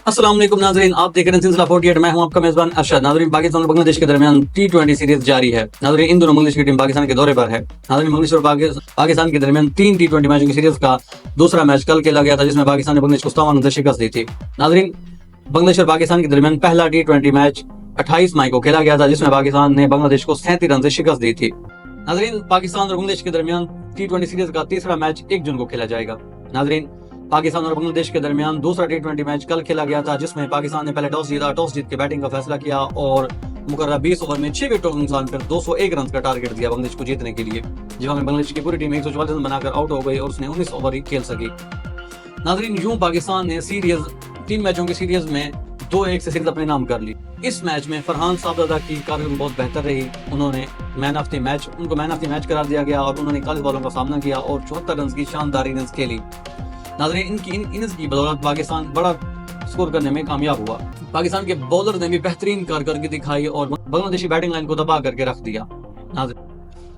अस्सलाम वालेकुम नाज़रीन, आप देख रहे हैं सिलसिला 48। मैं हूं आपका मेज़बान अरशद। नाज़रीन, पाकिस्तान और बांग्लादेश के दरमियान T20 सीरीज जारी है। नाज़रीन, इन दोनों बांग्लादेश की टीम पाकिस्तान के दौरे पर है। नाज़रीन, बांग्लादेश और पाकिस्तान के दरमियान 3 T20 मैचों की सीरीज का दूसरा मैच कल खेला गया था, जिसमें पाकिस्तान ने बांग्लादेश को 57 से शिकस्त दी थी। नाज़रीन, बांग्लादेश और पाकिस्तान के दरमियान पहला T20 मैच 28 मई को खेला गया था, जिसमें पाकिस्तान ने बांग्लादेश को 37 रन से शिकस्त दी थी। नाज़रीन, पाकिस्तान और बांग्लादेश के दरमियान T20 सीरीज का तीसरा मैच 1 जून को खेला जाएगा। नाज़रीन, पाकिस्तान और बांग्लादेश के दरमियान दूसरा T20 मैच कल खेला गया था, जिसमें पाकिस्तान ने पहले टॉस जीता। टॉस जीत के बैटिंग का फैसला किया और मुकर्रर 20 ओवर में 6 विकेटों के नुकसान पर 201 रन का टारगेट दिया बांग्लादेश को जीतने के लिए, जहां बांग्लादेश की पूरी टीम 144 रन बनाकर आउट हो गई और उसने 19 ओवर ही खेल सकी। नाज़रीन, यूं पाकिस्तान ने सीरीज 3 मैचों की सीरीज में 2-1 से सीरीज अपने नाम कर ली। इस मैच में फरहान साहबजादा की कारकर्दगी बहुत बेहतर रही। उन्होंने मैन ऑफ द मैच करार दिया गया और उन्होंने 41 बॉलों का सामना किया और 74 रन की शानदार इनिंग्स खेली। नाज़रीन, इनकी इनिंग्स की बदौलत पाकिस्तान बड़ा स्कोर करने में कामयाब हुआ। पाकिस्तान के बॉलर ने भी बेहतरीन कारकर्दगी दिखाई और बांग्लादेशी बैटिंग लाइन को दबा करके रख दिया।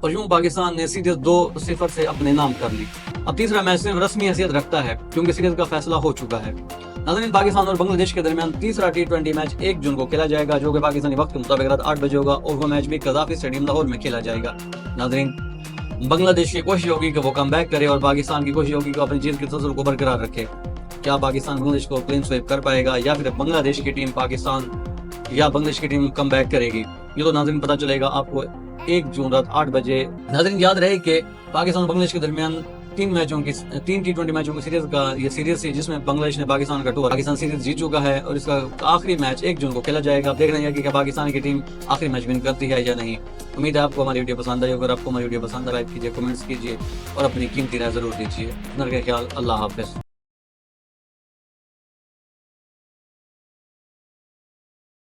और यूं पाकिस्तान ने सीरीज 2-0 से अपने नाम कर ली। अब तीसरा मैच सिर्फ रस्मी हैसियत रखता है, क्योंकि सीरीज का फैसला हो चुका है। नाज़रीन, पाकिस्तान और बांग्लादेश के दरमियान तीसरा T20 मैच 1 जून को खेला जाएगा, जो कि पाकिस्तानी वक्त के मुताबिक रात 8 बजे होगा और वो मैच भी कज़ाफ़ी स्टेडियम लाहौर में खेला जाएगा। नाज़रीन, बांग्लादेश की कोशिश होगी कि वो कम बैक करे और पाकिस्तान की कोशिश होगी कि अपनी जीत के तसल्सल को बरकरार रखे। क्या पाकिस्तान बांग्लादेश को क्लीन स्वीप कर पाएगा या फिर बांग्लादेश की टीम पाकिस्तान या बांग्लादेश की टीम कम बैक करेगी? ये तो नाज़रीन पता चलेगा आपको 1 जून रात 8 बजे। नाज़रीन, याद रहे कि पाकिस्तान और बांग्लादेश के दरमियान 3 T20 मैचों की सीरीज का ये सीरीज थी, जिसमें बांग्लादेश ने पाकिस्तान का टूर पाकिस्तान सीरीज जीत चुका है और इसका आखिरी मैच 1 जून को खेला जाएगा। देख रहे हैं कि क्या पाकिस्तान की टीम आखिरी मैच विन करती है या नहीं। उम्मीद है आपको हमारी वीडियो पसंद आई। अगर आपको हमारी वीडियो पसंद है, लाइक कीजिए, कमेंट्स कीजिए और अपनी कीमती राय जरूर दीजिए। अपना ख्याल, अल्लाह हाफिज़।